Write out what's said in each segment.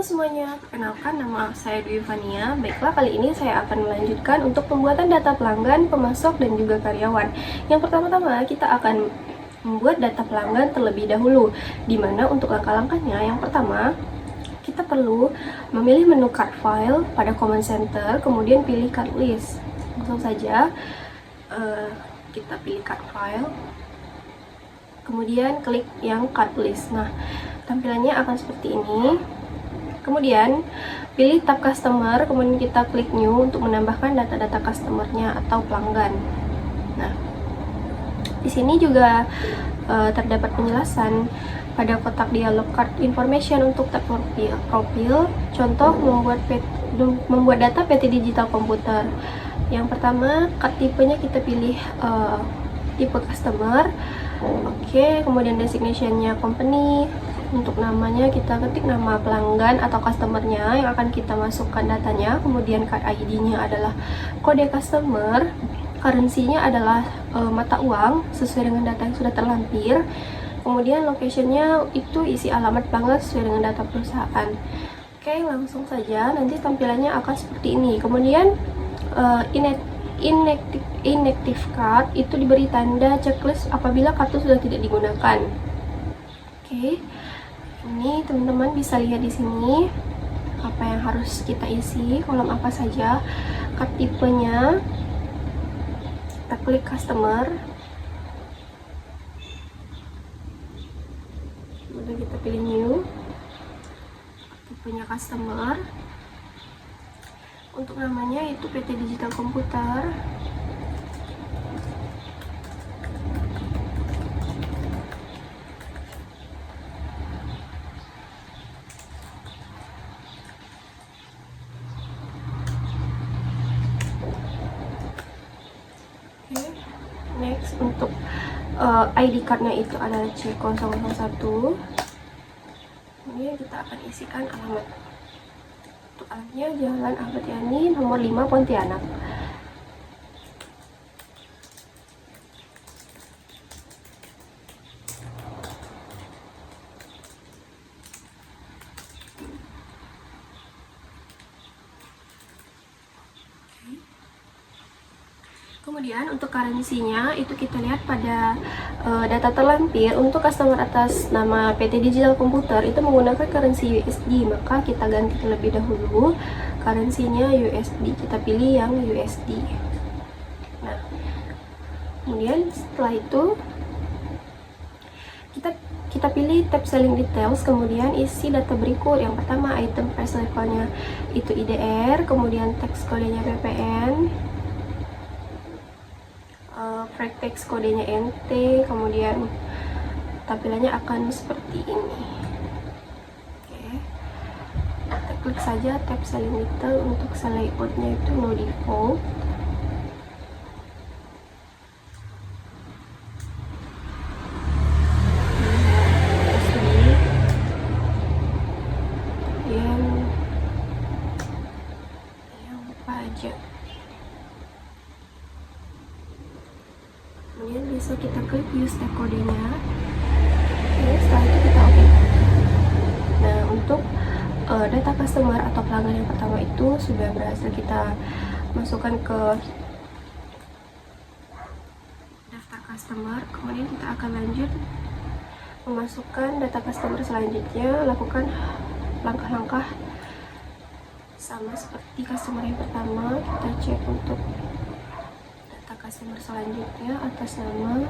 Halo semuanya, perkenalkan nama saya Dwi Fania. Baiklah, kali ini saya akan melanjutkan untuk pembuatan data pelanggan, pemasok, dan juga karyawan. Yang pertama-tama kita akan membuat data pelanggan terlebih dahulu, di mana untuk langkah-langkahnya yang pertama kita perlu memilih menu card file pada command center, kemudian pilih card list. Langsung saja kita pilih card file, kemudian klik yang card list. Nah, tampilannya akan seperti ini. Kemudian pilih tab customer, kemudian kita klik new untuk menambahkan data-data customernya atau pelanggan. Nah, di sini juga terdapat penjelasan pada kotak dialog card information untuk tab profil. Contoh membuat data PT Digital Komputer. Yang pertama, card tipenya kita pilih tipe customer. Oke, kemudian designationnya company. Untuk namanya kita ketik nama pelanggan atau customernya yang akan kita masukkan datanya. Kemudian card ID-nya adalah kode customer. Currency-nya adalah mata uang sesuai dengan data yang sudah terlampir. Kemudian location-nya itu isi alamat pelanggan sesuai dengan data perusahaan. Oke, langsung saja nanti tampilannya akan seperti ini. Kemudian inactive card itu diberi tanda checklist apabila kartu sudah tidak digunakan. Oke, ini teman-teman bisa lihat di sini apa yang harus kita isi, kolom apa saja, card tipenya. Kita klik customer, kemudian kita pilih new, tipenya customer. Untuk namanya itu PT Digital Komputer. Next, untuk ID cardnya itu adalah C001. Kemudian kita akan isikan alamat. Untuk alamatnya Jalan Ahmad Yani nomor 5 Pontianak. Kemudian untuk currency-nya itu kita lihat pada data terlampir. Untuk customer atas nama PT Digital Komputer itu menggunakan currency USD, maka kita ganti terlebih dahulu currency-nya USD. Kita pilih yang USD. Nah, kemudian setelah itu kita pilih tab selling details, kemudian isi data berikut. Yang pertama, item price levelnya itu IDR, kemudian tax kodenya PPN, freight tax kodenya NT, kemudian tampilannya akan seperti ini. Oke, kita klik saja tab selling detail. Untuk layoutnya itu no default. Kemudian bisa kita klik use tag kodenya. Oke, setelah itu kita oke. Nah, untuk data customer atau pelanggan yang pertama itu sudah berhasil kita masukkan ke daftar customer. Kemudian kita akan lanjut memasukkan data customer selanjutnya. Lakukan langkah-langkah sama seperti customer yang pertama. Kita cek untuk customer selanjutnya atas nama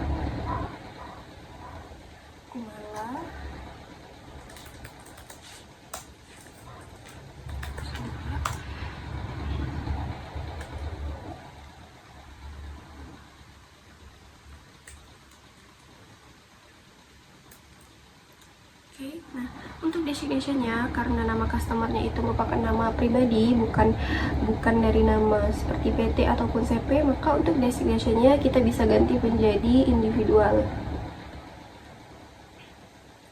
Kumala. Oke, nah untuk designation-nya, karena nama customernya itu merupakan nama pribadi, bukan dari nama seperti PT ataupun CP, maka untuk designation-nya kita bisa ganti menjadi individual.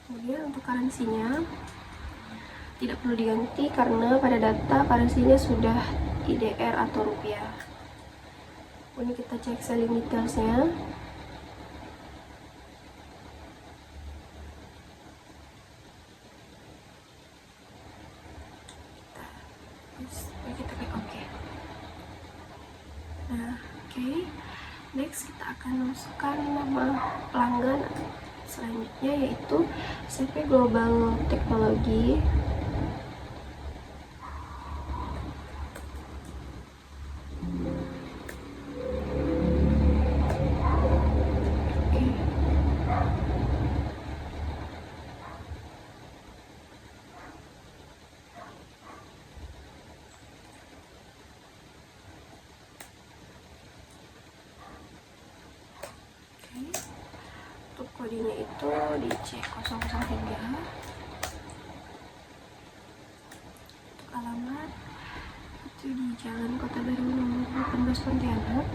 Kemudian untuk currency-nya tidak perlu diganti karena pada data currency-nya sudah IDR atau rupiah. Kemudian kita cek selling details-nya. kita klik OK. Nah, oke. Next kita akan masukkan nama pelanggan selanjutnya, yaitu CP Global Teknologi. Untuk kodenya itu di C003. Untuk alamat itu di Jalan Kota Baru nomor 18 Pontianak.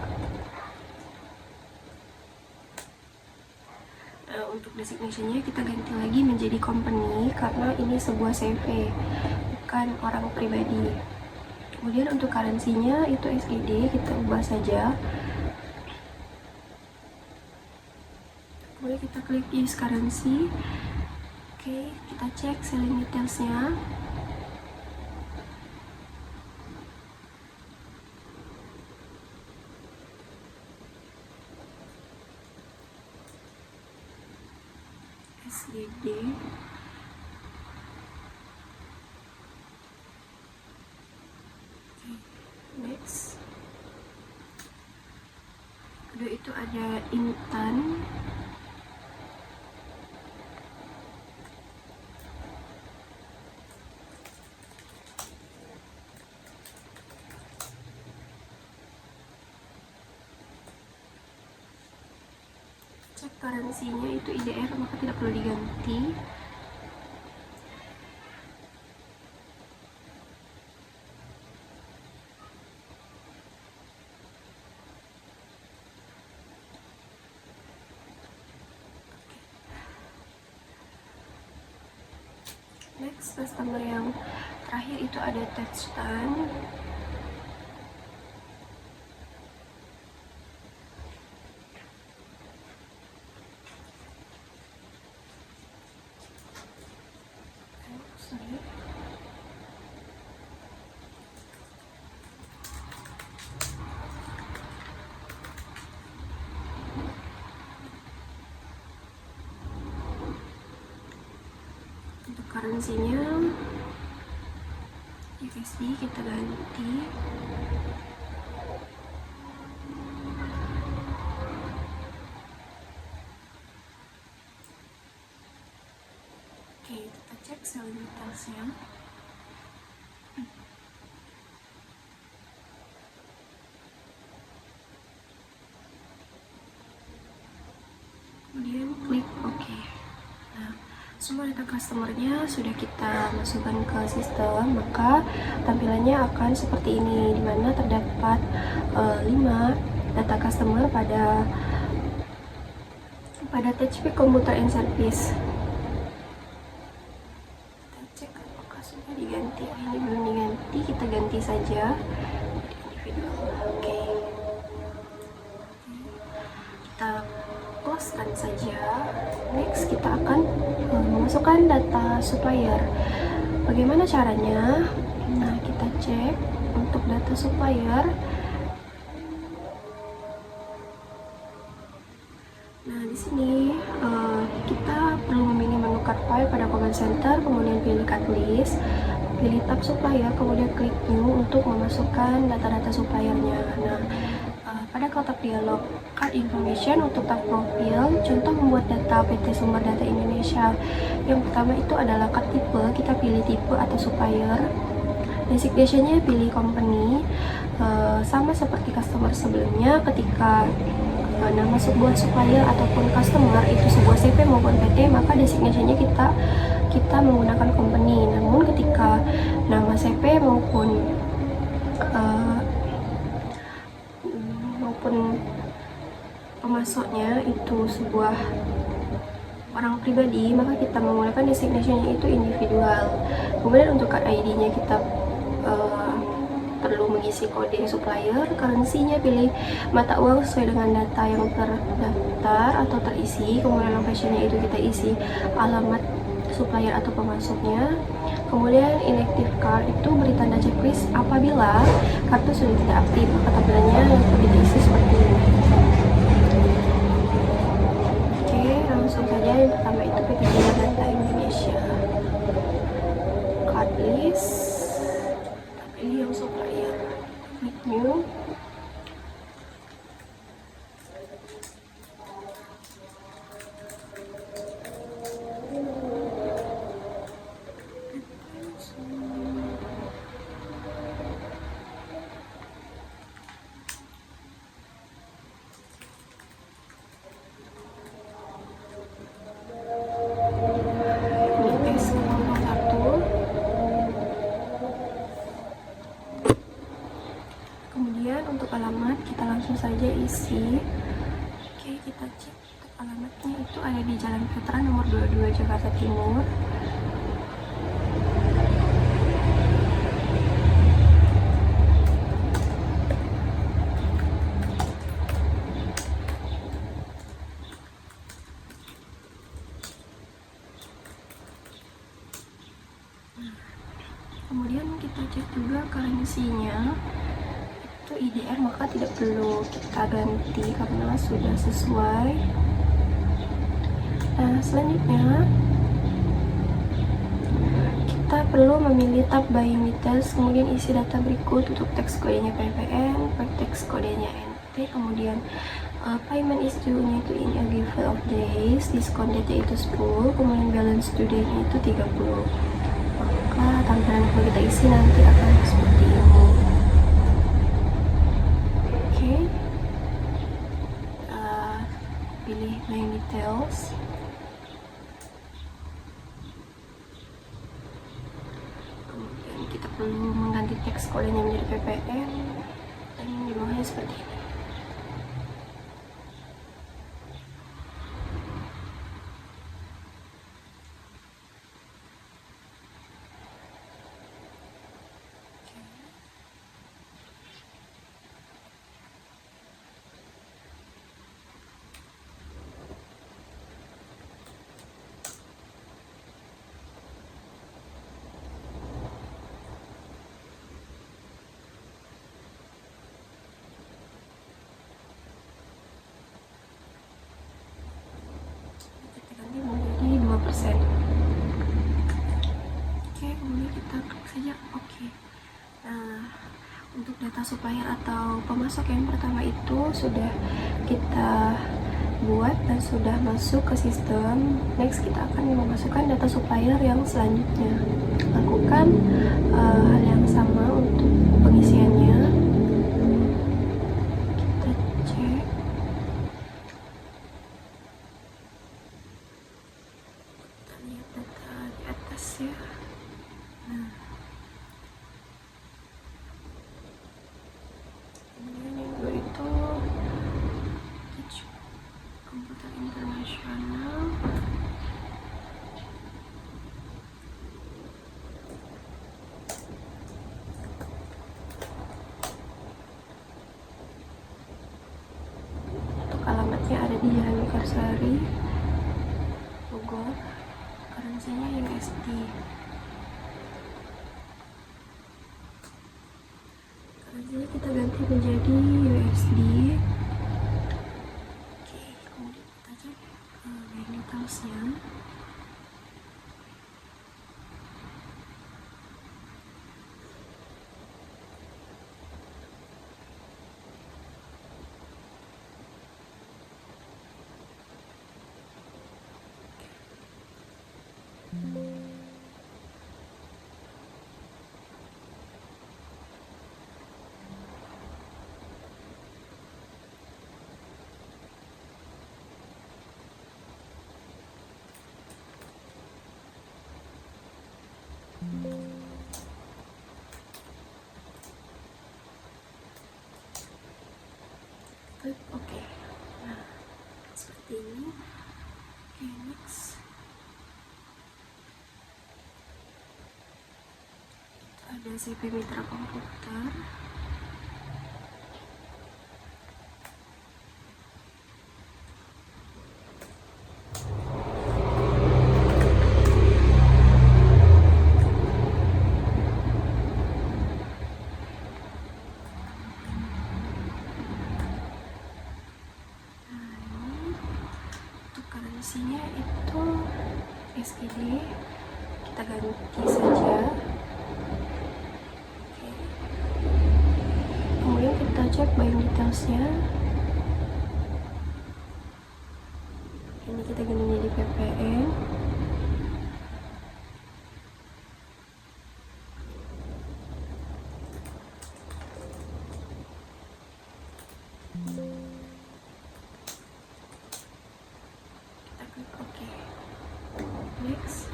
Untuk designation-nya kita ganti lagi menjadi company karena ini sebuah CV, bukan orang pribadi. Kemudian untuk currency-nya itu SGD, kita ubah saja. Kemudian kita klik use currency. Oke, kita cek selling details-nya. SGD. Next. Kedua itu ada Intan. Cek currency-nya itu IDR, maka tidak perlu diganti. Next, customer yang terakhir itu ada Tajtan. Untuk currency-nya USD kita ganti. Oke, kita cek selling details-nya. Kemudian klik OK. Nah, semua data customer-nya sudah kita masukkan ke sistem, maka tampilannya akan seperti ini, di mana terdapat 5 data customer pada THP Computer and Service. Kita cek apakah sudah diganti. Ini belum diganti, kita ganti saja individual. Oke. Kita close-kan saja. Next, kita akan memasukkan data supplier. Bagaimana caranya? Nah, kita cek untuk data supplier. Nah, di sini kita perlu memilih menu cut file pada command center, kemudian pilih cut list, pilih tab supplier, kemudian klik new untuk memasukkan data-data suppliernya. Nah, pada kotak dialog card information untuk tab profil, contoh membuat data PT Sumber Data Indonesia. Yang pertama itu adalah card tipe, kita pilih tipe atau supplier. Designation-nya pilih company, sama seperti customer sebelumnya. Ketika nama sebuah supplier ataupun customer itu sebuah CP maupun PT, maka designation-nya kita menggunakan company. Namun ketika nama CP maupun pemasoknya itu sebuah orang pribadi, maka kita menggunakan designation-nya itu individual. Kemudian untuk card ID-nya kita perlu mengisi kode supplier. Currency-nya pilih mata uang sesuai dengan data yang terdaftar atau terisi. Kemudian location-nya itu kita isi alamat supplier atau pemasoknya. Kemudian inactive card itu beri tanda checklist apabila kartu sudah tidak aktif, maka tampilannya kita isi seperti ini. Oke, langsung saja. Yang pertama itu PT Jaya Data Indonesia card list, pilih yang supplier, klik new. Kemudian untuk alamat kita langsung saja isi. Oke, kita cek untuk alamatnya itu ada di Jalan Putra nomor 22 Jakarta Timur. Kemudian kita cek juga currency-nya itu IDR, maka tidak perlu kita ganti karena sudah sesuai. Nah, selanjutnya kita perlu memilih tab buying details, kemudian isi data berikut untuk teks kodenya PPN, per teks kodenya NT, kemudian payment is due-nya itu in a given of days, diskon date itu 10, kemudian balance due date-nya itu 30. Maka tampilan yang kita isi nanti akan seperti ini. Oke, pilih buying details. Kemudian kita perlu mengganti teks kodenya menjadi PPN dan di bawahnya seperti ini. Oke, kemudian kita klik saja oke. Nah, untuk data supplier atau pemasok yang pertama itu sudah kita buat dan sudah masuk ke sistem. Next kita akan memasukkan data supplier yang selanjutnya. Lakukan hal yang sama untuk pengisiannya. Kita cek. Kita lihat data di atas ya. Nah, kemudian yang kedua itu komputer internasional. Untuk alamatnya ada di Jalan Mekarsari, Bogor. Currency-nya USD. Currency-nya kita ganti menjadi USD. Oke, kemudian kita cek bank details-nya. Klik oke. Nah, seperti ini. Oke, next. Ada CP Mitra Komputer. itu SGD, kita ganti saja. Oke. Kemudian kita cek buying detailsnya. Ini kita ganti jadi PPN. Kita klik OK. Next.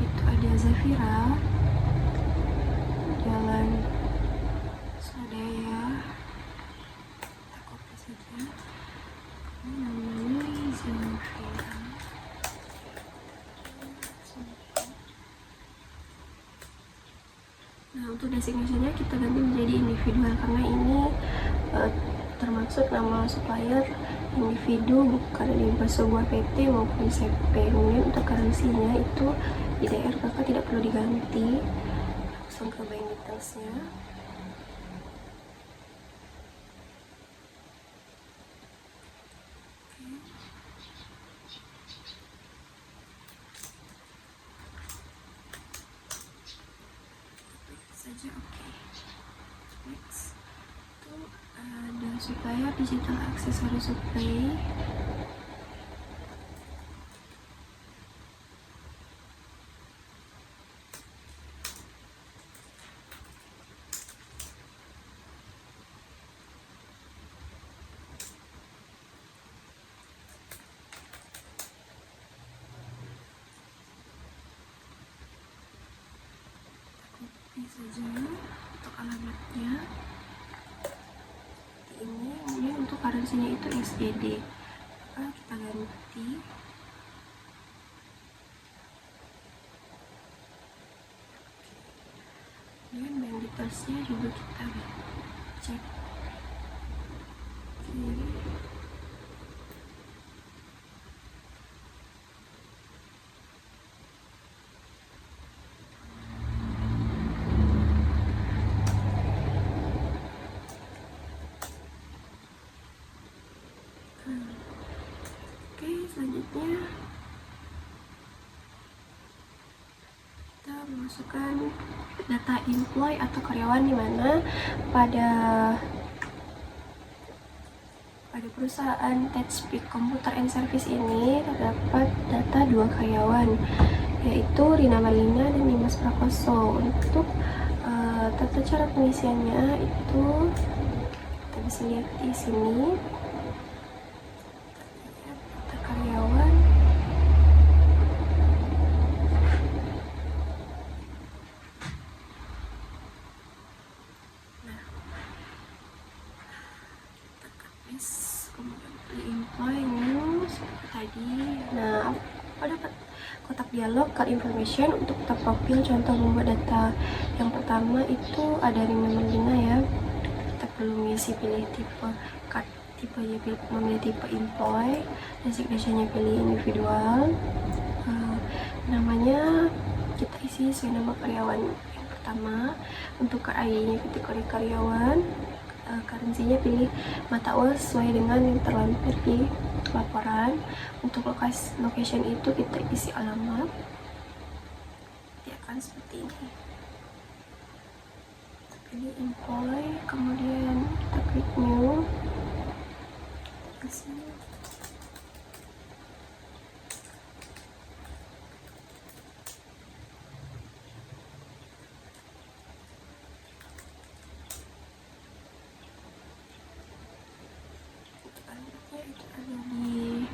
Itu ada Zafira, Jalan Swadaya. Kita copy saja. Namanya Zafira. Nah, untuk designation-nya kita ganti menjadi individual karena ini termasuk nama supplier individu, bukan di sebuah PT maupun CP. Kemudian untuk currency-nya itu IDR, maka tidak perlu diganti. Langsung ke buying details-nya. Saja oke. Next itu ada supplier digital aksesori supply. Ini saja untuk alamatnya seperti ini. Kemudian untuk currency-nya itu SGD, maka kita ganti. Kemudian bank details-nya juga kita cek. Oke, selanjutnya kita memasukkan data employee atau karyawan, di mana pada perusahaan Techspeed Computer and Service ini terdapat data 2 karyawan, yaitu Rina Malina dan Dimas Prakoso. Untuk tata cara pengisiannya itu kita bisa lihat di sini. Data karyawan. Nah, kita ketis, kemudian pilih employee new seperti tadi. Nah, pada kotak dialog card information untuk data profil contoh membuat data yang pertama itu ada Rina Malina ya. Kita perlu mengisi, pilih tipe card, tipenya memilih tipe employee, designation-nya pilih individual, namanya kita isi sesuai nama karyawan yang pertama. Untuk card ID-nya ketik kode karyawan, currency-nya pilih mata uang sesuai dengan yang terlampir di laporan. Untuk location itu kita isi alamat, dia akan seperti ini. Kita pilih employee, kemudian kita klik new. Itu ada di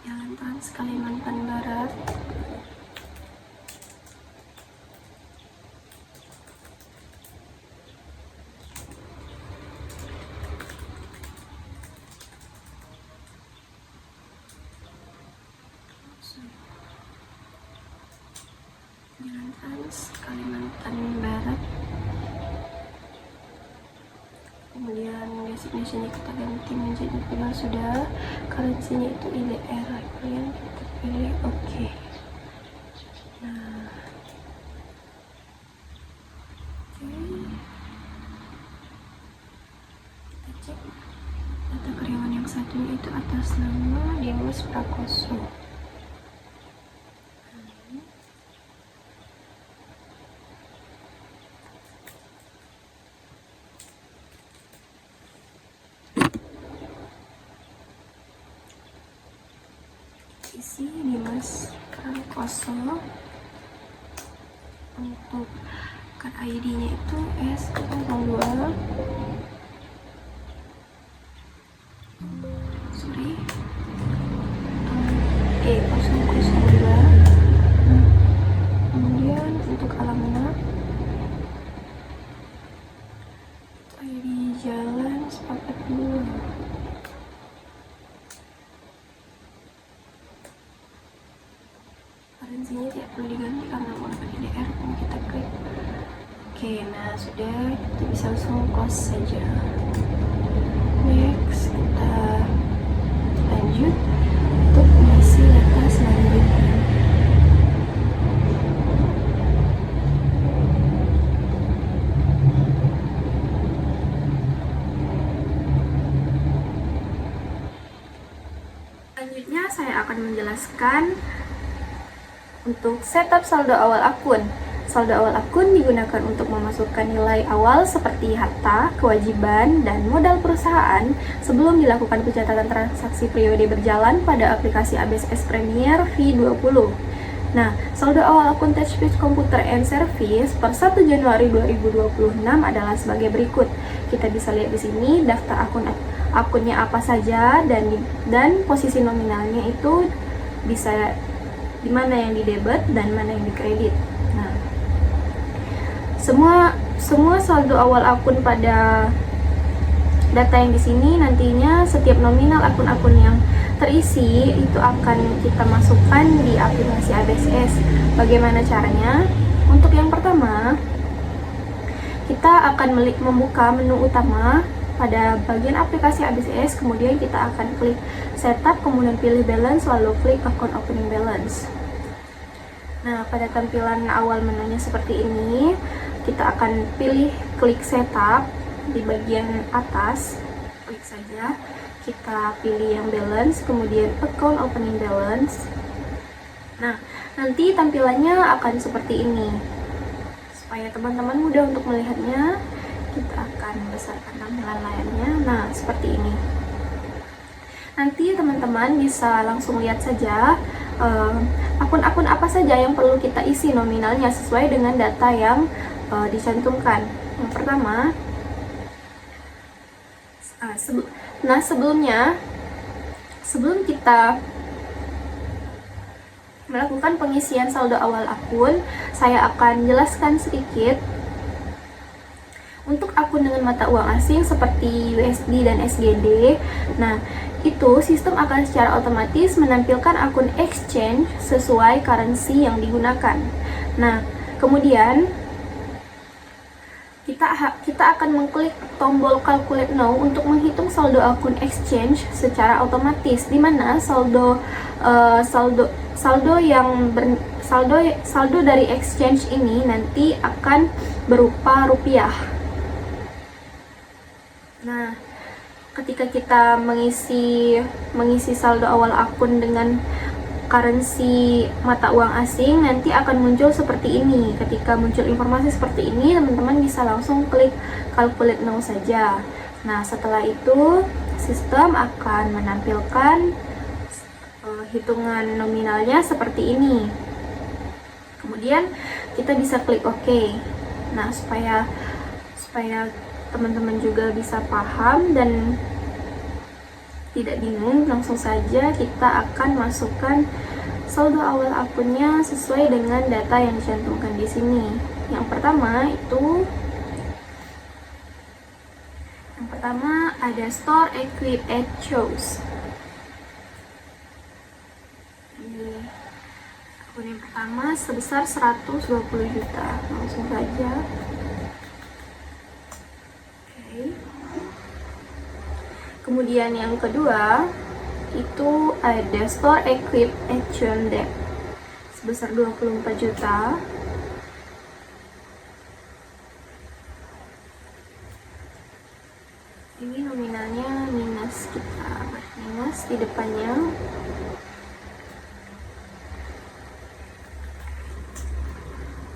Jalan Trans Kalimantan Barat. Jalan Trans Kalimantan Barat. Kemudian designation-nya kita ganti menjadi individual sudah, currency-nya itu IDR, kemudian kita pilih OK. Nah, oke, kita cek data karyawan yang satunya itu atas nama Dimas Prakoso. Isi Dimas Prakoso. Untuk card ID-nya itu S02 E002. Kemudian untuk alamat ID Jalan Sepakat 2. Karensinya tidak perlu diganti karena menggunakan IDR. Kita klik oke. Nah sudah, kita bisa langsung close saja. Next, kita lanjut untuk mengisi data selanjutnya. Selanjutnya saya akan menjelaskan untuk setup saldo awal akun. Saldo awal akun digunakan untuk memasukkan nilai awal seperti harta, kewajiban, dan modal perusahaan sebelum dilakukan pencatatan transaksi periode berjalan pada aplikasi ABSS Premier V20. Nah, saldo awal akun TouchBase Computer and Service per 1 Januari 2026 adalah sebagai berikut. Kita bisa lihat di sini daftar akunnya apa saja dan posisi nominalnya itu bisa di mana yang di debit dan mana yang di kredit. Nah, semua saldo awal akun pada data yang di sini nantinya setiap nominal akun-akun yang terisi itu akan kita masukkan di aplikasi ABSS. Bagaimana caranya? Untuk yang pertama, kita akan membuka menu utama pada bagian aplikasi ABSS, kemudian kita akan klik setup, kemudian pilih balance, lalu klik account opening balance. Nah, pada tampilan awal menunya seperti ini, kita akan pilih klik setup di bagian atas, klik saja, kita pilih yang balance, kemudian account opening balance. Nah, nanti tampilannya akan seperti ini. Supaya teman-teman mudah untuk melihatnya, kita akan besarkan tampilan layarnya. Nah, seperti ini. Nanti teman-teman bisa langsung lihat saja akun-akun apa saja yang perlu kita isi nominalnya sesuai dengan data yang dicantumkan. Yang pertama, sebelum kita melakukan pengisian saldo awal akun, saya akan jelaskan sedikit. Untuk akun dengan mata uang asing seperti USD dan SGD, nah itu sistem akan secara otomatis menampilkan akun exchange sesuai currency yang digunakan. Nah, kemudian kita akan mengklik tombol calculate now untuk menghitung saldo akun exchange secara otomatis, di mana saldo dari exchange ini nanti akan berupa rupiah. Nah, ketika kita mengisi saldo awal akun dengan currency mata uang asing, nanti akan muncul seperti ini. Ketika muncul informasi seperti ini, teman-teman bisa langsung klik calculate now saja. Nah, setelah itu sistem akan menampilkan hitungan nominalnya seperti ini. Kemudian kita bisa klik OK. Nah, supaya teman-teman juga bisa paham dan tidak bingung, langsung saja kita akan masukkan saldo awal akunnya sesuai dengan data yang dicantumkan di sini. Yang pertama ada store equip at choose. Ini akun yang pertama sebesar 120 juta. Langsung saja. Kemudian yang kedua itu ada store equip action debt sebesar 24 juta. Ini nominalnya minus kita minus di depannya.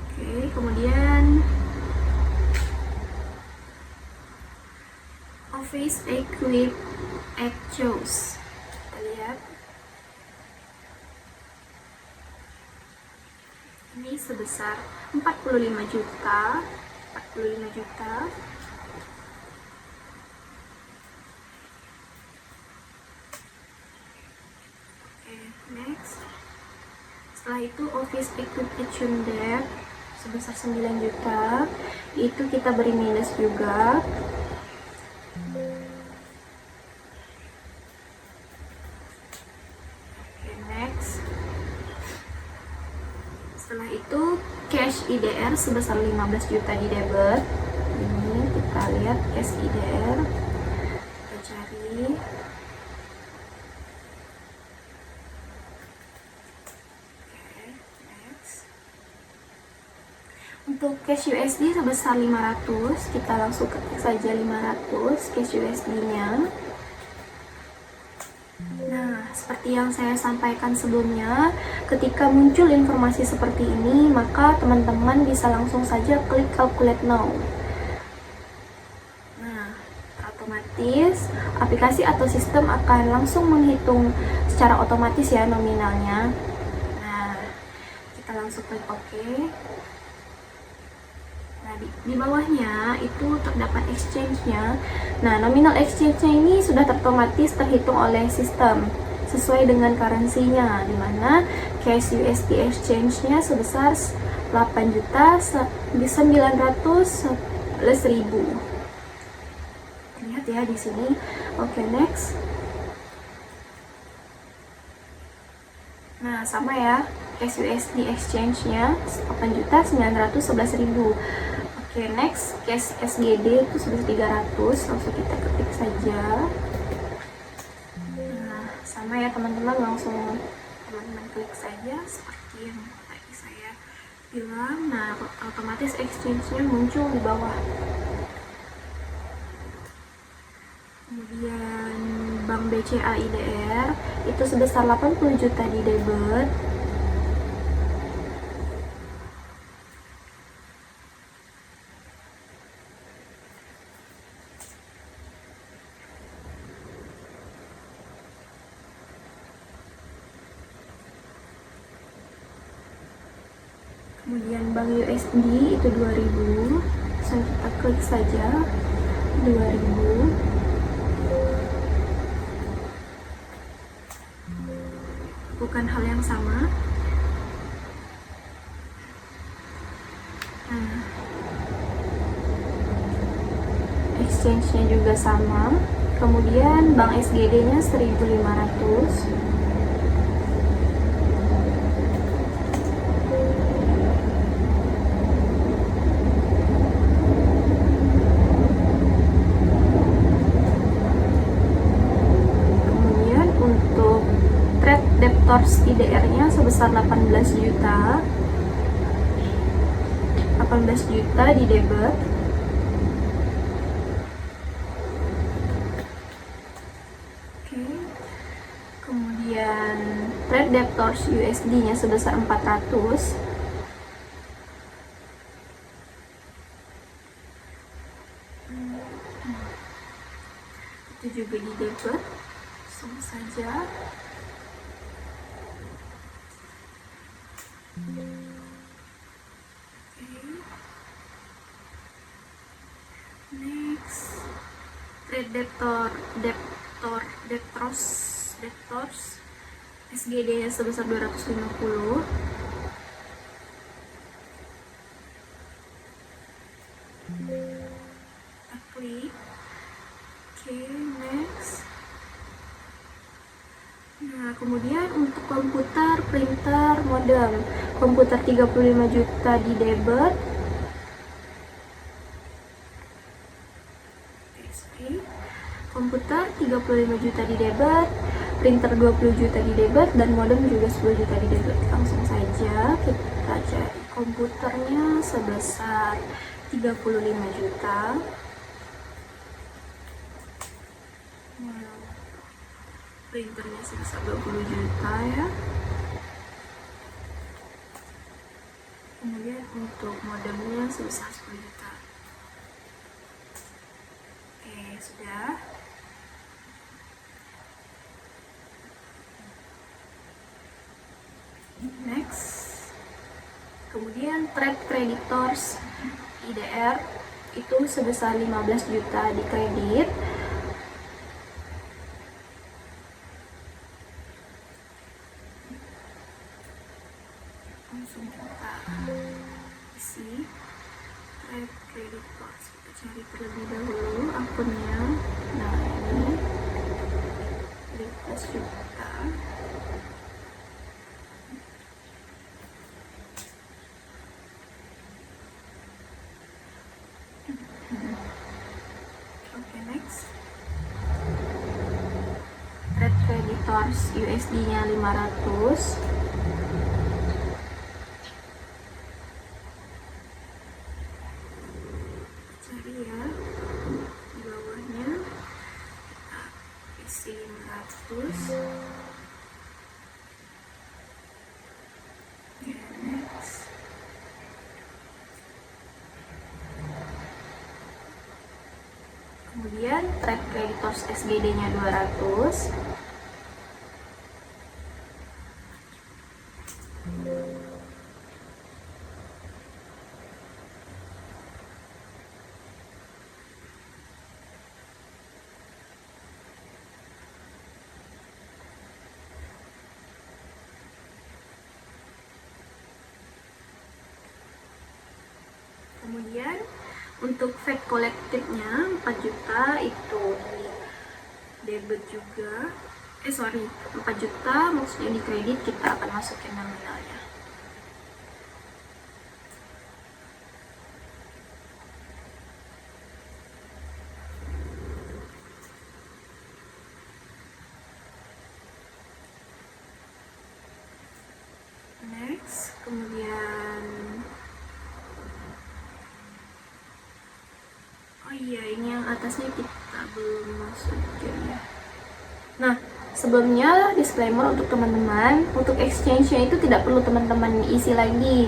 Oke, kemudian Office Equip Choose. Kita lihat. Ini sebesar 45 juta. 45 juta. Oke, next. Setelah itu Office Equipment Debt sebesar 9 juta. Itu kita beri minus juga. Oke, next. Setelah itu cash IDR sebesar 15 juta di debit. Ini kita lihat cash IDR. Kita cari. Untuk cash USD sebesar 500, kita langsung ketik saja 500 cash USD-nya. Nah, seperti yang saya sampaikan sebelumnya, ketika muncul informasi seperti ini, maka teman-teman bisa langsung saja klik calculate now. Nah, otomatis aplikasi atau sistem akan langsung menghitung secara otomatis ya nominalnya. Nah, kita langsung klik OK. Nah, di bawahnya itu terdapat exchange-nya. Nah, nominal exchange-nya ini sudah otomatis terhitung oleh sistem sesuai dengan currency-nya, di mana cash USD exchange-nya sebesar 8.911.000. Lihat ya di sini. Oke, next. Nah, sama ya. Cash USD exchange-nya 8.911.000. Oke, next, cash SGD itu sebesar 300, langsung kita ketik saja. Nah, sama ya teman-teman, langsung teman-teman klik saja seperti yang tadi saya bilang. Nah, otomatis exchange-nya muncul di bawah. Kemudian Bank BCA IDR itu sebesar 80 juta di debit. Kemudian Bank USD itu 2000, langsung kita klik saja 2000. Bukan hal yang sama. Nah, exchange-nya juga sama. Kemudian Bank SGD-nya 1.500. Debtors IDR-nya sebesar 18 juta. 18 juta di debit. Oke. Kemudian trade debtors USD-nya sebesar 400. Itu juga di debit. Langsung saja. Next, trade debtors SGD-nya sebesar 250. Kita klik. Oke, next. Nah, kemudian untuk komputer, printer, modem. Komputer 35 juta di debit. Komputer 35 juta di debit, printer 20 juta di debit, dan modem juga 10 juta di debit. Langsung saja kita cari komputernya sebesar 35 juta. Printernya sebesar 20 juta ya. Kemudian untuk modemnya sebesar 10 juta. Oke, sudah. Next. Kemudian trade creditors IDR itu sebesar 15 juta di kredit. Langsung kita isi trade creditors. Kita cari terlebih dahulu akunnya. Nah, ini 15 juta. Oke, next. Trade creditors USD-nya 500. Cari ya di bawahnya, kita isi 500. Oke, next. Kemudian trade creditors SGD-nya 200. Kemudian untuk fat kolektifnya 4 juta itu di debit juga. 4 juta maksudnya di kredit, kita akan masukin nominalnya. Next, kemudian oh iya, ini yang atasnya kita belum masukin ya. Nah, sebelumnya disclaimer untuk teman-teman, untuk exchange-nya itu tidak perlu teman-teman isi lagi.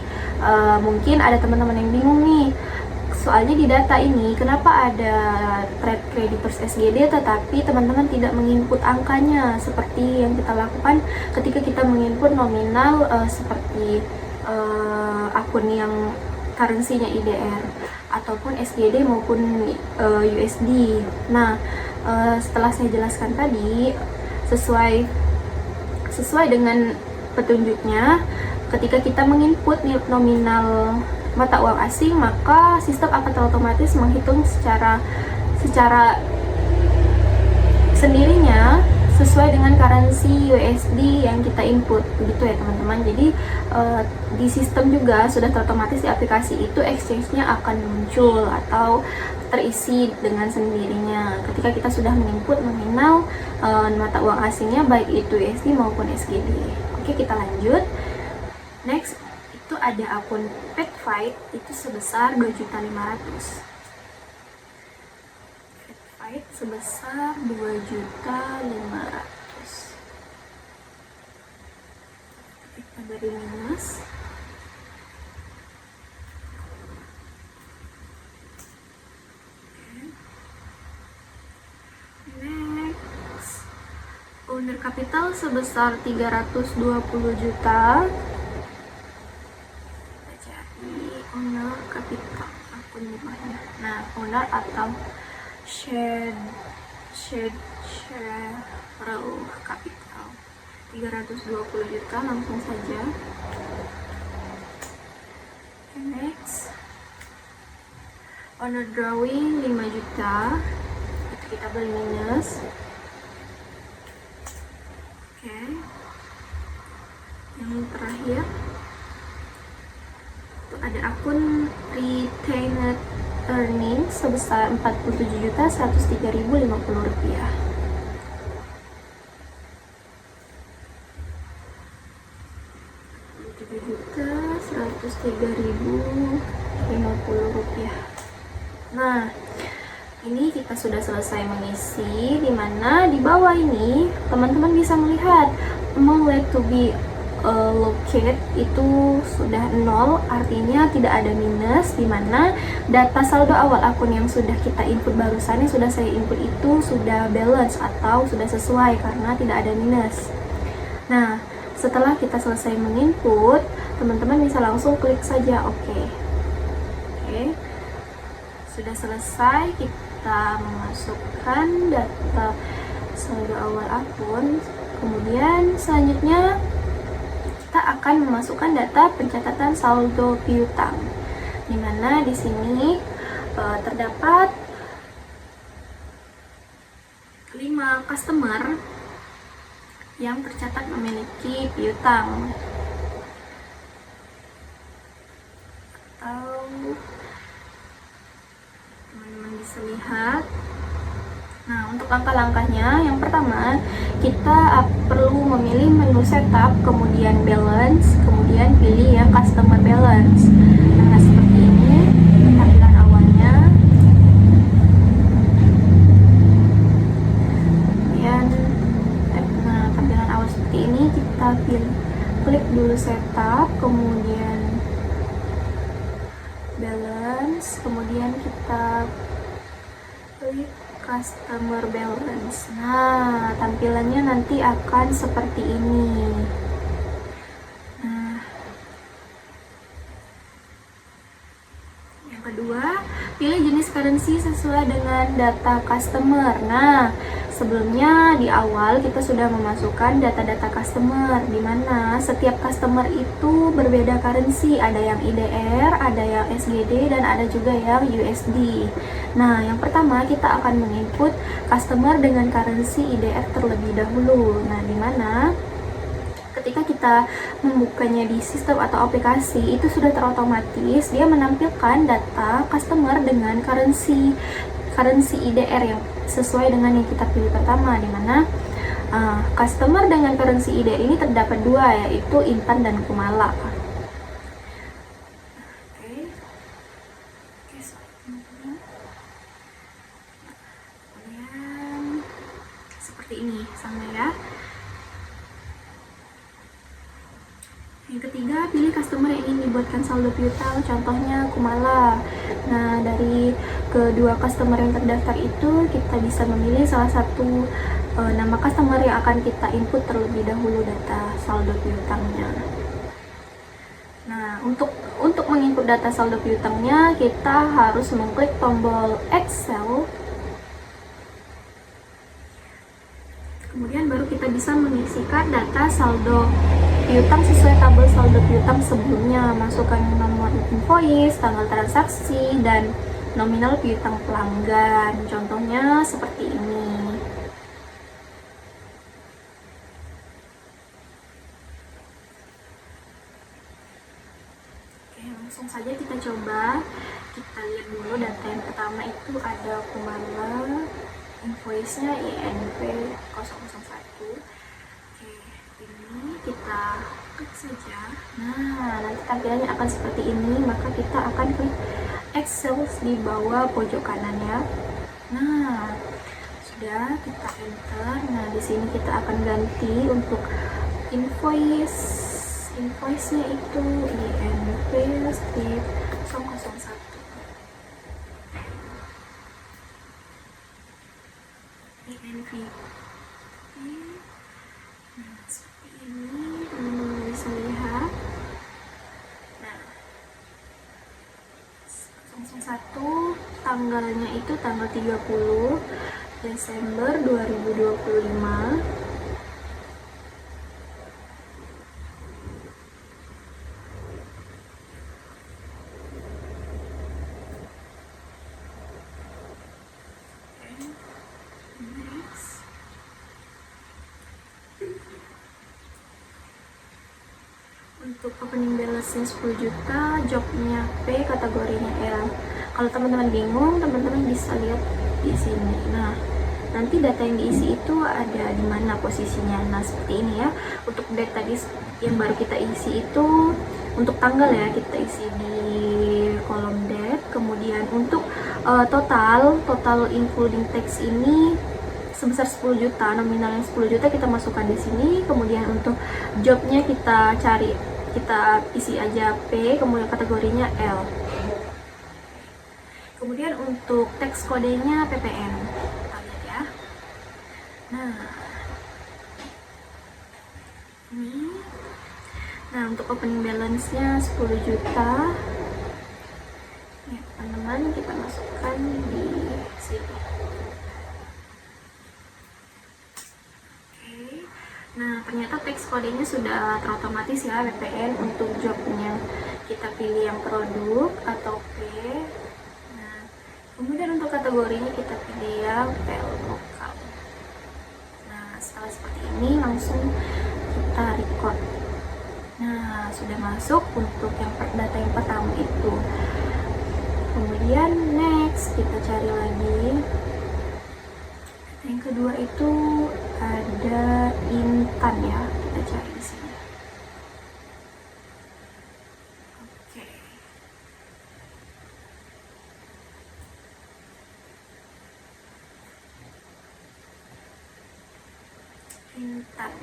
Mungkin ada teman-teman yang bingung nih, soalnya di data ini kenapa ada trade creditors SGD tetapi teman-teman tidak menginput angkanya seperti yang kita lakukan ketika kita menginput nominal seperti akun yang currency-nya IDR ataupun SGD maupun USD. Nah, setelah saya jelaskan tadi, sesuai dengan petunjuknya, ketika kita menginput nominal mata uang asing, maka sistem akan otomatis menghitung secara sendirinya sesuai dengan currency USD yang kita input, begitu ya teman-teman. Jadi di sistem juga sudah otomatis di aplikasi itu exchange-nya akan muncul atau terisi dengan sendirinya ketika kita sudah menginput nominal mata uang asingnya, baik itu USD maupun SGD. Oke, kita lanjut. Next, itu ada akun PetFight itu sebesar 2.500.000. Sebesar 2.500.000. Kita beri minus. Next, owner capital sebesar 320 juta. Kita cari owner capital akun bawahnya. Nah, owner atau share capital 320 juta, langsung saja. Next, owner drawing 5 juta, itu kita beli minus. Oke, yang terakhir itu ada akun retained earnings sebesar 47.103.050 rupiah. Rp103.103.050. Nah, Ini kita sudah selesai mengisi, dimana di bawah ini teman-teman bisa melihat amount left to be allocate itu sudah 0, artinya tidak ada minus, dimana data saldo awal akun yang sudah kita input barusan, yang sudah saya input itu sudah balance atau sudah sesuai karena tidak ada minus. Nah, setelah kita selesai menginput, teman-teman bisa langsung klik saja oke. Sudah selesai, kita memasukkan data saldo awal akun. Kemudian selanjutnya kita akan memasukkan data pencatatan saldo piutang, di mana di sini terdapat 5 customer yang tercatat memiliki piutang. Atau teman-teman bisa lihat. Nah, untuk langkah-langkahnya, yang pertama kita perlu memilih menu setup, kemudian balance, kemudian pilih yang customer balance. Nah, seperti ini tampilan awalnya. Kemudian tampilan awal seperti ini, kita klik dulu setup, kemudian balance, kemudian kita klik customer balance. Nah, tampilannya nanti akan seperti ini. Nah, yang kedua, pilih jenis currency sesuai dengan data customer. Nah, sebelumnya di awal kita sudah memasukkan data-data customer, di mana setiap customer itu berbeda currency, ada yang IDR, ada yang SGD, dan ada juga yang USD. Nah, yang pertama kita akan menginput customer dengan currency IDR terlebih dahulu. Nah, di mana ketika kita membukanya di sistem atau aplikasi, itu sudah terotomatis dia menampilkan data customer dengan currency IDR yang sesuai dengan yang kita pilih pertama, di mana customer dengan currency IDR ini terdapat 2, yaitu Intan dan Kumala. Ini sama ya. Yang ketiga, pilih customer yang ingin dibuatkan saldo piutang, contohnya Kumala. Nah, dari kedua customer yang terdaftar itu kita bisa memilih salah satu nama customer yang akan kita input terlebih dahulu data saldo piutangnya. Nah, untuk menginput data saldo piutangnya, kita harus mengklik tombol Excel. Kemudian baru kita bisa mengisikan data saldo piutang sesuai tabel saldo piutang sebelumnya. Masukkan nomor invoice, tanggal transaksi, dan nominal piutang pelanggan. Contohnya seperti ini. Oke, langsung saja kita coba. Kita lihat dulu data yang pertama itu ada Kumala. Invoice-nya INP 001. Oke, ini kita klik saja. Nah, nanti tampilannya akan seperti ini, maka kita akan klik Excel di bawah pojok kanannya. Nah, sudah, kita enter. Nah, di sini kita akan ganti untuk invoice-nya itu INP strip 001. INV. Nah, seperti ini teman-teman bisa lihat. Nah, 001 tanggalnya itu tanggal 30 Desember 2025. Untuk opening balance-nya 10 juta, jobnya P, kategorinya L. Kalau teman-teman bingung, teman-teman bisa lihat di sini. Nah, nanti data yang diisi itu ada di mana posisinya. Nah, seperti ini ya. Untuk data tadi yang baru kita isi itu untuk tanggal ya, kita isi di kolom date. Kemudian untuk total including tax ini sebesar 10 juta, nominalnya 10 juta kita masukkan di sini. Kemudian untuk jobnya kita isi aja P, kemudian kategorinya L. Kemudian untuk tax kodenya PPN, kita lihat ya. Nah, ini. Nah, untuk opening balance-nya 10 juta. Ya, teman-teman, kita masukkan di sini. Nah, ternyata tax kodenya sudah terotomatis ya, PPN. Untuk jobnya kita pilih yang produk atau P. Nah, kemudian untuk kategorinya kita pilih yang PL lokal. Nah, setelah seperti ini langsung kita record. Nah, sudah masuk untuk yang data yang pertama itu. Kemudian next kita cari lagi. Yang kedua itu ada Intan ya, kita cari di sini. Oke. Intan.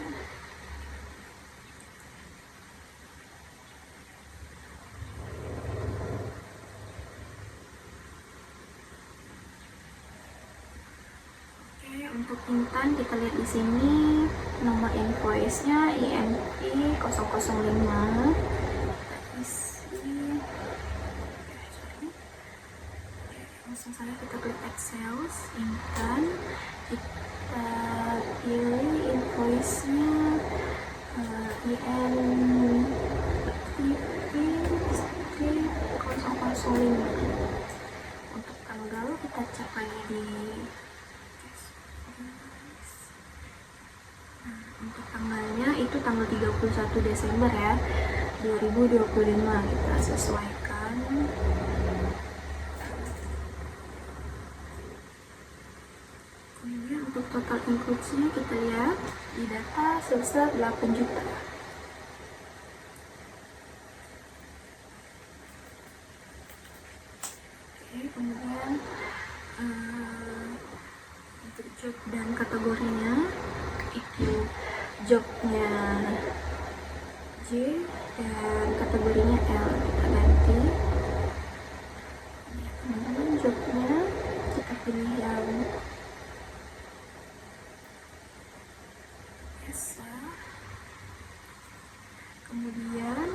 Untuk Intan kita lihat di sini nomor invoice-nya INP 005. Langsung saja kita klik Excel Intan, kita pilih invoice-nya INP 005. Untuk tanggal kita cek lagi di untuk tanggalnya itu tanggal 31 Desember ya 2025, kita sesuaikan. Kemudian untuk total include-nya kita lihat di data sebesar 8 juta. Oke, kemudian untuk job dan kategorinya itu jobnya J dan kategorinya L, kita ganti. Teman-teman, jobnya kita pilih yang biasa. Kemudian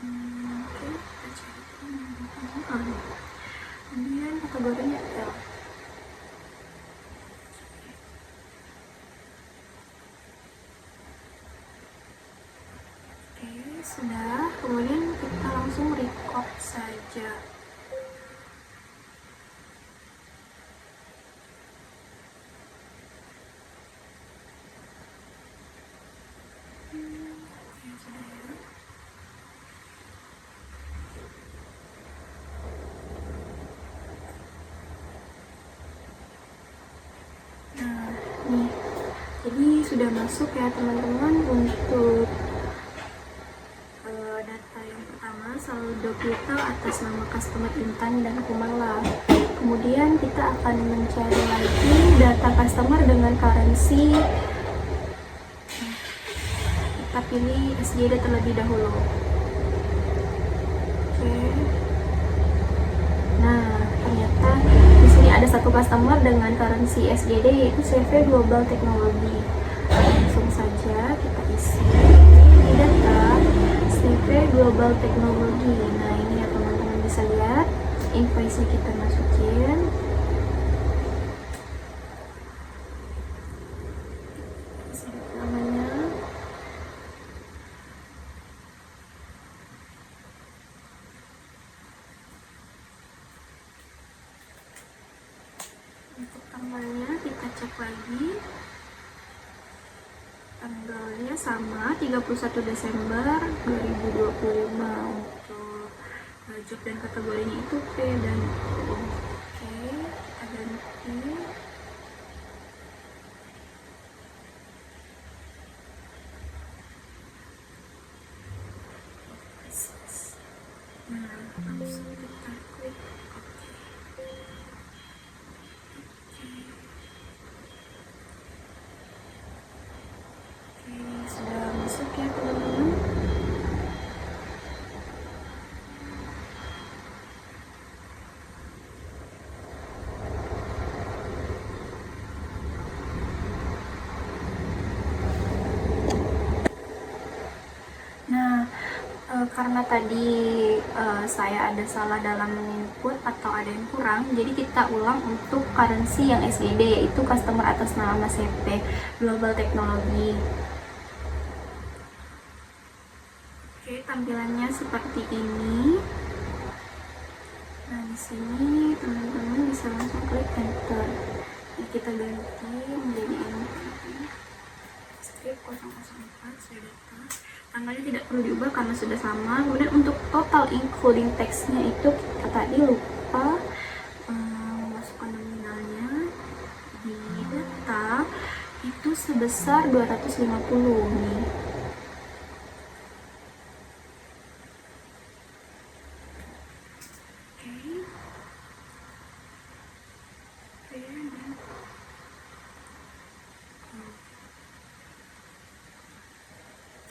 oke, kita cari kemudian kategorinya L. Sudah, kemudian kita langsung record saja. Nah, nih, jadi sudah masuk ya teman-teman untuk saldo kita atas nama customer Intan dan Kumala. Kemudian kita akan mencari lagi data customer dengan currency. Kita pilih SJD terlebih dahulu. Oke. Nah, ternyata di sini ada satu customer dengan currency SJD yaitu CV Global Technology. Langsung saja kita isi di data CV Global Technology. Nah, ini ya teman-teman bisa lihat invoice-nya kita masukin. Namanya. Untuk tanggalnya kita cek lagi. Tanggalnya sama 31 Desember 2025. Untuk job dan kategorinya itu P dan U. Oke, kita ganti. Nah, langsung kita klik OK. karena tadi saya ada salah dalam input atau ada yang kurang, jadi kita ulang untuk currency yang SGD, yaitu customer atas nama CP Global Technology. Oke, tampilannya seperti ini. Nah, di sini teman-teman bisa langsung klik enter. Ini kita ganti menjadi strip 004 saya data. Tanggalnya tidak perlu diubah karena sudah sama. Kemudian untuk total including teksnya itu kita tadi lupa masukkan nominalnya di data itu sebesar 250 nih.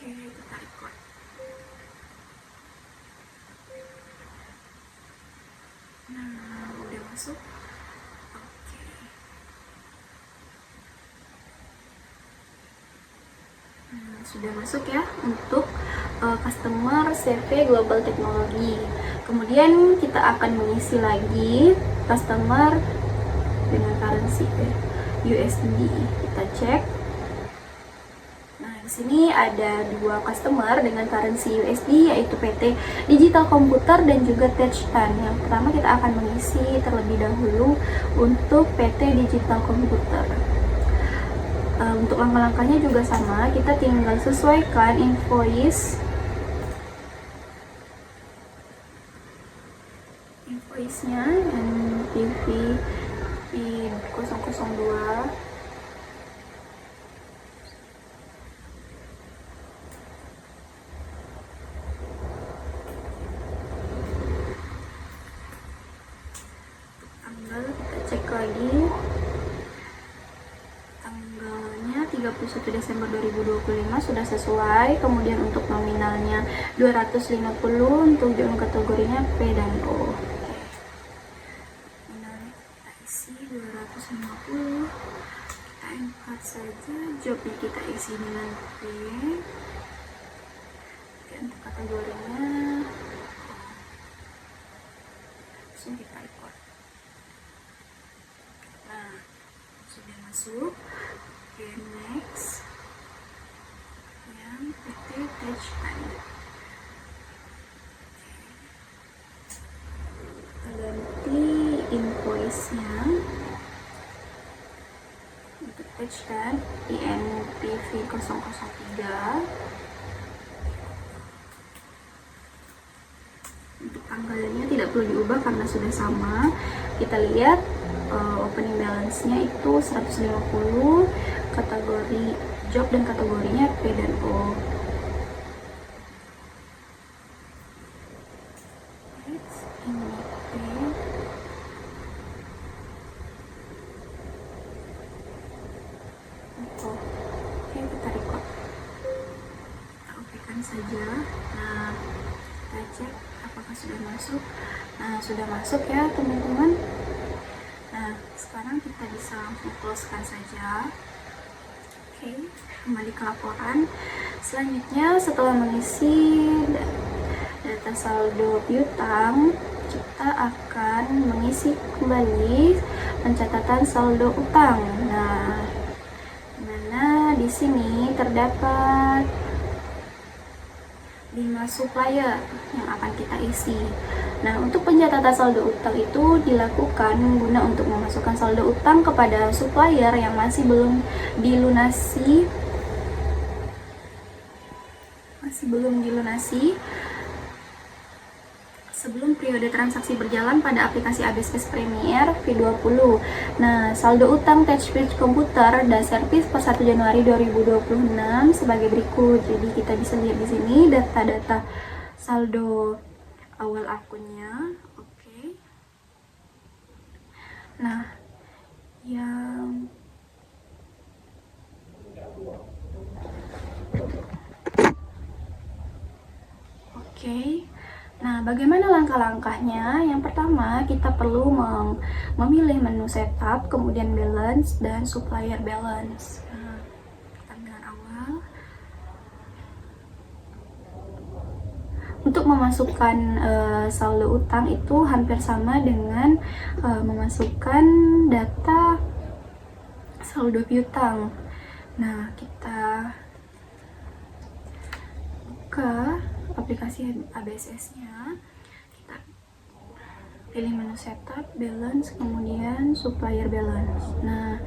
Kita record. Nah, udah masuk. Oke. Nah, sudah masuk ya untuk customer CV Global Technology. Kemudian kita akan mengisi lagi customer dengan currency USD. Kita cek. Di sini ada dua customer dengan currency USD, yaitu PT Digital Computer dan juga Touchtan. Yang pertama kita akan mengisi terlebih dahulu untuk PT Digital Computer. Untuk langkah-langkahnya juga sama, kita tinggal sesuaikan invoice-nya NPV 002. Cek lagi tanggalnya 31 Desember 2025 sudah sesuai. Kemudian untuk nominalnya 250, untuk zona kategorinya P dan O. Nominalnya kita isi 250, kita angkat saja, jobnya kita isi dengan P. Oke, untuk kategorinya langsung kita record. Nah, sudah masuk. Oke, next yang PT Touchtan. Kita ganti invoice-nya untuk Touchtan INPV 003. Untuk tanggalnya tidak perlu diubah karena sudah sama. Kita lihat opening balance-nya itu 150, kategori job dan kategorinya P dan O. Ini P. Oke, kita record. Kita okekan saja. Nah, kita cek apakah sudah masuk. Nah, sudah masuk ya teman-teman. Nah, sekarang kita bisa langsung close-kan saja. Oke, kembali ke laporan. Selanjutnya, setelah mengisi data saldo piutang, kita akan mengisi kembali pencatatan saldo utang. Nah, dimana di sini terdapat 5 supplier yang akan kita isi. Nah, untuk pencatatan saldo utang itu dilakukan guna untuk memasukkan saldo utang kepada supplier yang masih belum dilunasi sebelum periode transaksi berjalan pada aplikasi ABSPACE Premier V20. Nah, saldo utang Touchpage Komputer dan servis per 1 Januari 2026 sebagai berikut. Jadi kita bisa lihat di sini data-data saldo awal akunnya. Oke. Nah, yang Nah, bagaimana langkah-langkahnya? Yang pertama, kita perlu memilih menu setup, kemudian balance, dan supplier balance. Nah, tampilan awal. Untuk memasukkan saldo utang itu hampir sama dengan memasukkan data saldo piutang. Nah, kita buka aplikasi ABSS-nya, kita pilih menu setup, balance, kemudian supplier balance. Nah,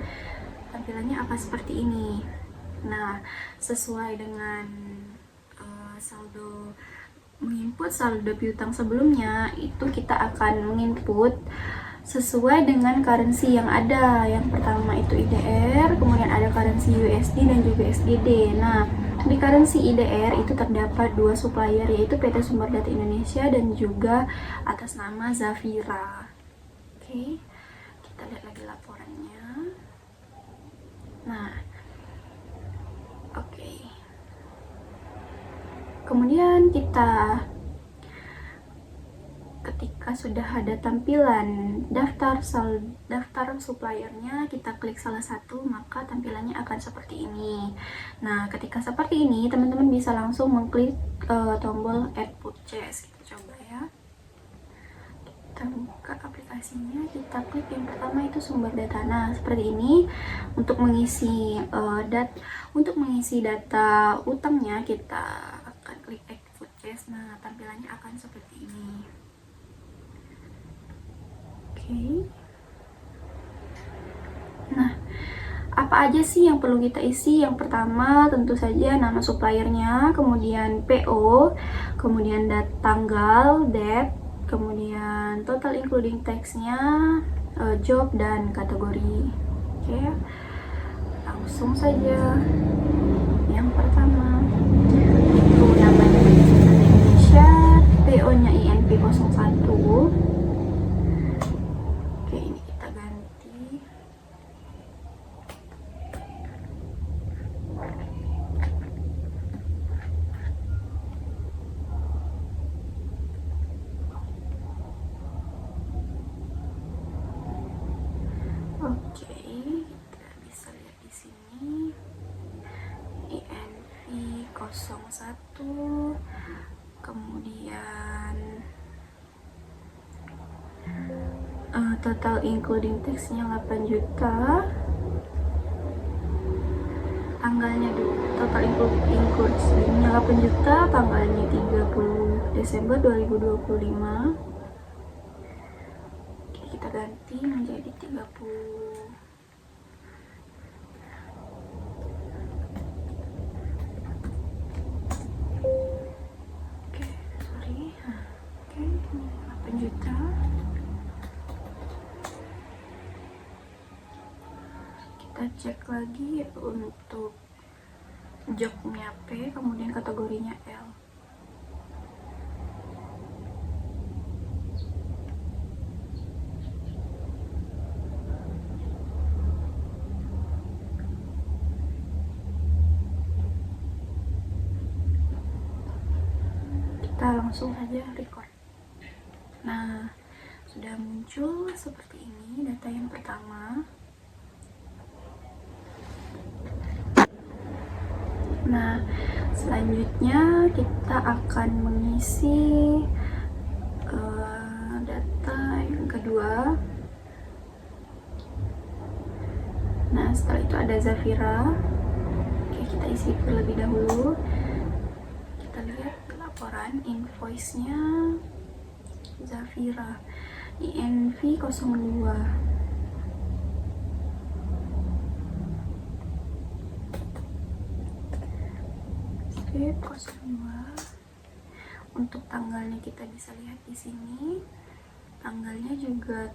tampilannya akan seperti ini. Nah, sesuai dengan saldo, menginput saldo piutang sebelumnya, itu kita akan menginput sesuai dengan currency yang ada. Yang pertama itu IDR, kemudian ada currency USD dan juga SGD. Nah, di currency IDR itu terdapat dua supplier, yaitu PT Sumber Data Indonesia dan juga atas nama Zafira. Oke, kita lihat lagi laporannya. Nah, oke. Kemudian ketika sudah ada tampilan daftar suppliernya, kita klik salah satu, maka tampilannya akan seperti ini. Nah, ketika seperti ini, teman-teman bisa langsung mengklik tombol Add Purchase. Kita coba ya. Kita buka aplikasinya, kita klik yang pertama itu sumber data. Nah, seperti ini. Untuk mengisi data utangnya, kita akan klik Add Purchase. Nah, tampilannya akan seperti ini. Oke. Nah, apa aja sih yang perlu kita isi? Yang pertama tentu saja nama suppliernya, kemudian PO, kemudian tanggal, date, kemudian total including tax-nya, job, dan kategori. Oke, langsung saja. Yang pertama itu namanya Indonesia, PO-nya INP01. Oke, kita bisa lihat di sini INV01, kemudian total including tax-nya 8 juta, tanggalnya total including-nya 8 juta, tanggalnya 30 Desember 2025. Kita ganti menjadi 30. Oke, sorry. Oke, 8 juta. Kita cek lagi untuk jobnya P, kemudian kategorinya L. Kita langsung saja record. Nah, sudah muncul seperti ini data yang pertama. Nah, selanjutnya kita akan mengisi data yang kedua. Nah, setelah itu ada Zafira. Oke, kita isi terlebih dahulu. Kita lihat laporan invoice-nya Zafira INV02. Script 02. Untuk tanggalnya kita bisa lihat di sini. Tanggalnya juga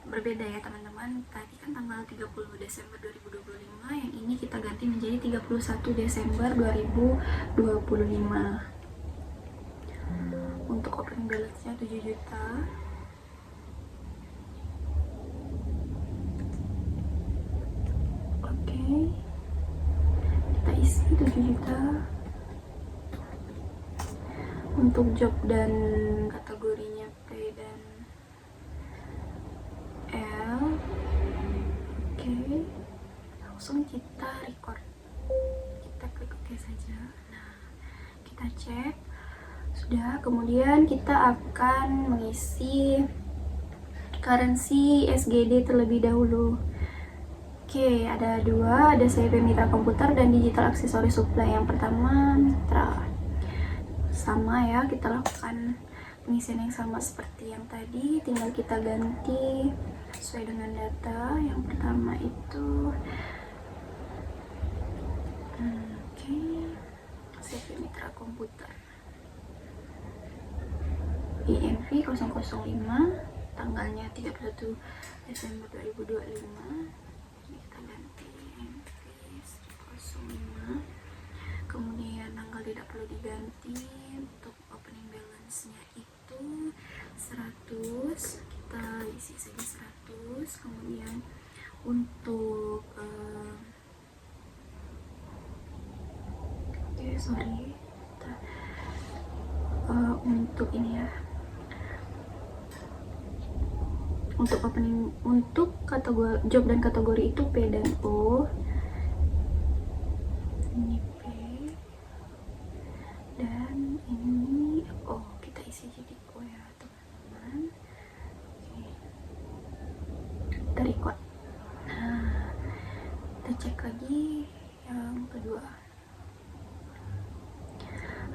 berbeda ya teman-teman. Tadi kan tanggal 30 Desember 2025, yang ini kita ganti menjadi 31 Desember 2025. Untuk opening balance-nya 7 juta. Oke, kita isi 7 juta. Untuk job dan kategorinya P dan L. Oke, langsung kita record. Kita klik OK saja. Nah, kita cek Sudah, kemudian kita akan mengisi currency SGD terlebih dahulu. Oke, ada dua, ada CP Mitra Komputer dan Digital Aksesoris Supply. Yang pertama Mitra. Sama ya, kita lakukan pengisian yang sama seperti yang tadi, tinggal kita ganti sesuai dengan data. Yang pertama itu CP Mitra Komputer IMV 005, tanggalnya 31 Desember 2025. Ini kita ganti IMV 005, kemudian tanggal tidak perlu diganti. Untuk opening balance-nya itu 100, kita isi saja 100. Kemudian untuk untuk ini ya, untuk opening, untuk kategori job dan kategori itu P dan O. Ini P dan ini O, kita isi jadi O ya teman-teman. Oke, kita record. Nah, kita cek lagi yang kedua,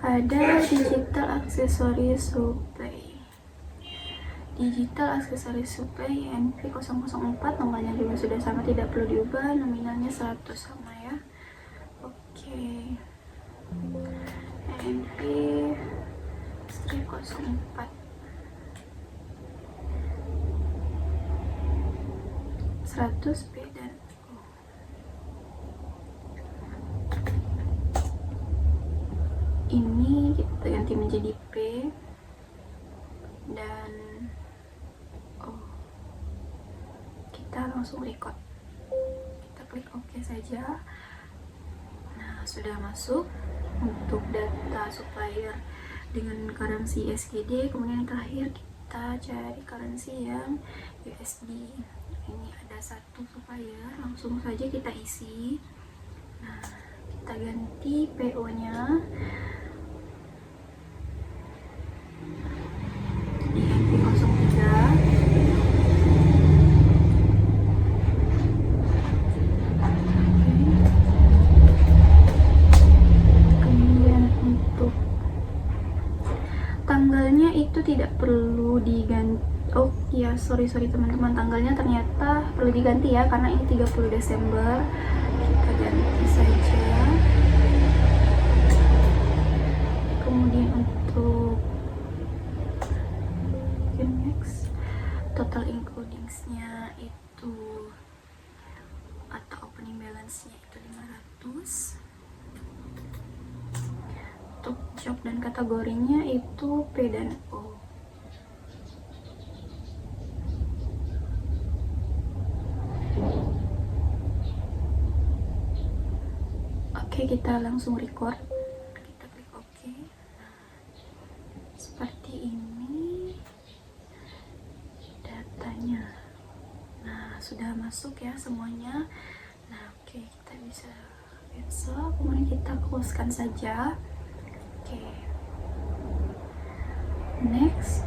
ada Digital Aksesoris Supply. Digital Aksesoris Supply IMV 004, tanggalnya juga sudah sama, tidak perlu diubah, nominalnya 100 sama ya. Oke, IMV 004 100 P dan O. Ini kita ganti menjadi P dan O. Kita langsung record, kita klik OK saja. Nah, sudah masuk untuk data supplier dengan currency SGD. Kemudian yang terakhir kita cari currency yang USD. Ini ada satu supplier, langsung saja kita isi. Nah, kita ganti PO nya IMV 03. Tanggalnya itu tidak perlu diganti. Oh ya, sorry teman-teman, tanggalnya ternyata perlu diganti ya, karena ini 30 Desember. Kita ganti saja. Kemudian untuk next, total includingsnya itu atau opening balance-nya itu 500. Untuk job dan kategorinya itu P dan O. Oke, kita langsung record. Kita klik OK. Seperti ini datanya. Nah, sudah masuk ya semuanya. Nah, oke, kita bisa cancel. Kemudian kita closekan saja. Oke, next.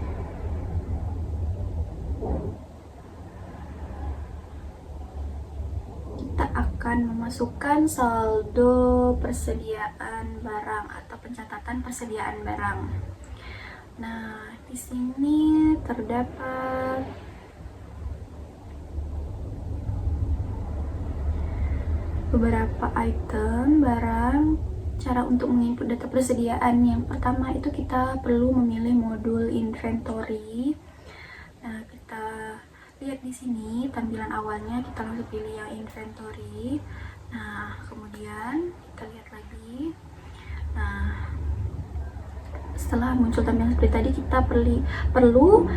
Kita akan memasukkan saldo persediaan barang atau pencatatan persediaan barang. Nah, di sini terdapat beberapa item barang. Cara untuk menginput data persediaan, yang pertama itu kita perlu memilih modul inventory. Nah, kita lihat di sini tampilan awalnya, kita langsung pilih yang inventory. Nah, kemudian kita lihat lagi. Nah, setelah muncul tampilan seperti tadi, kita perlu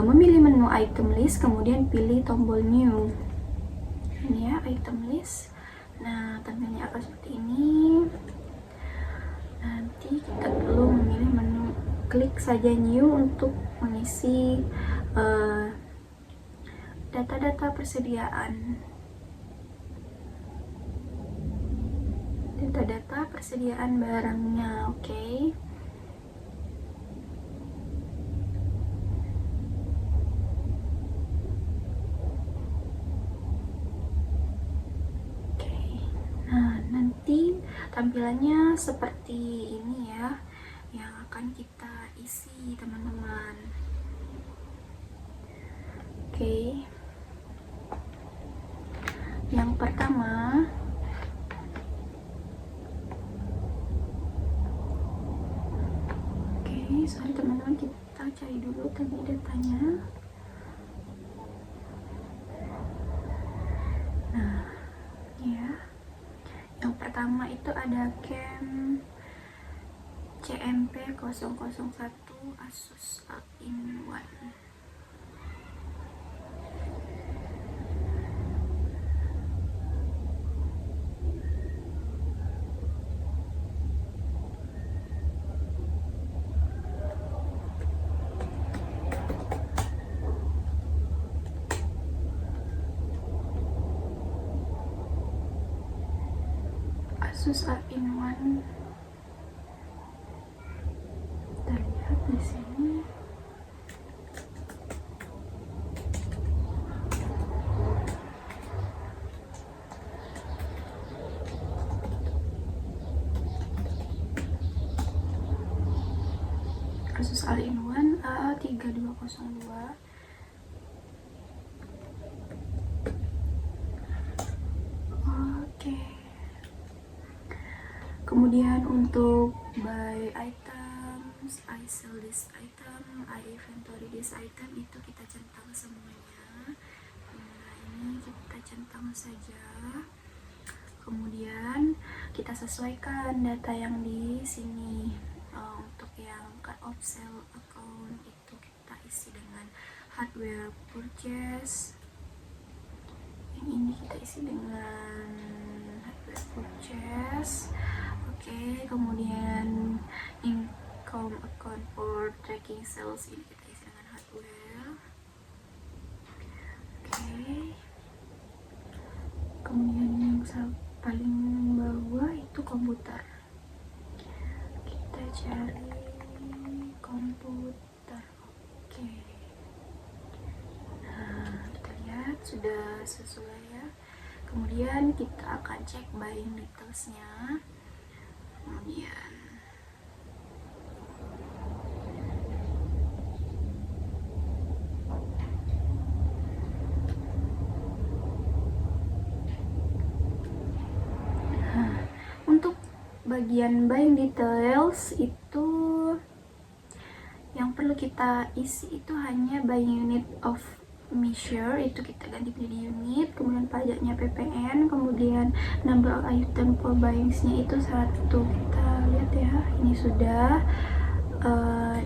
memilih menu item list, kemudian pilih tombol new. Ini ya, item list. Nah, tampilannya akan seperti ini. Nanti kita perlu memilih menu, klik saja new untuk mengisi data-data persediaan. Data-data persediaan barangnya, oke. tampilannya seperti ini ya, yang akan kita isi teman-teman. Oke, yang pertama sorry teman-teman, kita cari dulu tadi datanya. Nah ya, yang pertama itu ada cam CMP 001 Asus All-in-One. Asus All-in-One. Kita lihat di sini. Asus All-in-One AA3202. Oke. Kemudian untuk buy items, I sell this item, I inventory this item, itu kita centang semuanya. Nah, ini kita centang saja. Kemudian kita sesuaikan data yang di sini. Untuk yang cut off sale account itu kita isi dengan hardware purchase. Yang ini kita isi dengan hardware purchase. Oke, kemudian income account for tracking sales ini kita isi dengan hardware. Oke. Kemudian yang paling bawah itu komputer. Kita cari komputer. Oke. Nah, kita lihat sudah sesuai ya. Kemudian kita akan cek buying detailsnya. Kemudian untuk bagian buying details itu yang perlu kita isi itu hanya buying unit of measure, itu kita ganti menjadi unit, kemudian pajaknya PPN, kemudian number of item for buyings-nya itu 1. Kita lihat ya, ini sudah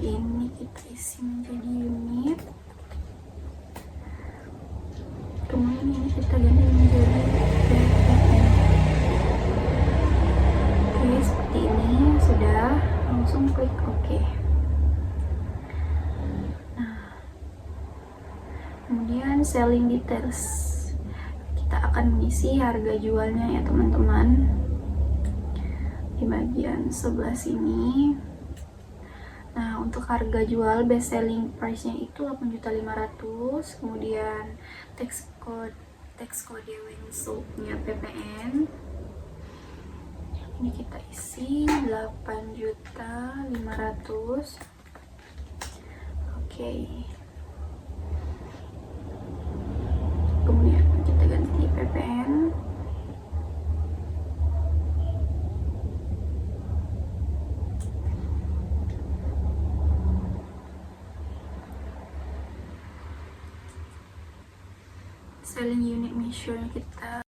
ini kita isi menjadi unit, kemudian ini kita ganti menjadi PPN. Oke, seperti ini sudah, langsung klik OK. Kemudian selling details, kita akan mengisi harga jualnya ya teman-teman di bagian sebelah sini. Nah, untuk harga jual best selling price-nya itu 8.500.000. Kemudian tax code when sold-nya PPN ini kita isi 8.500.000. Oke. Kemudian kita ganti PPN. Selling unit measure kita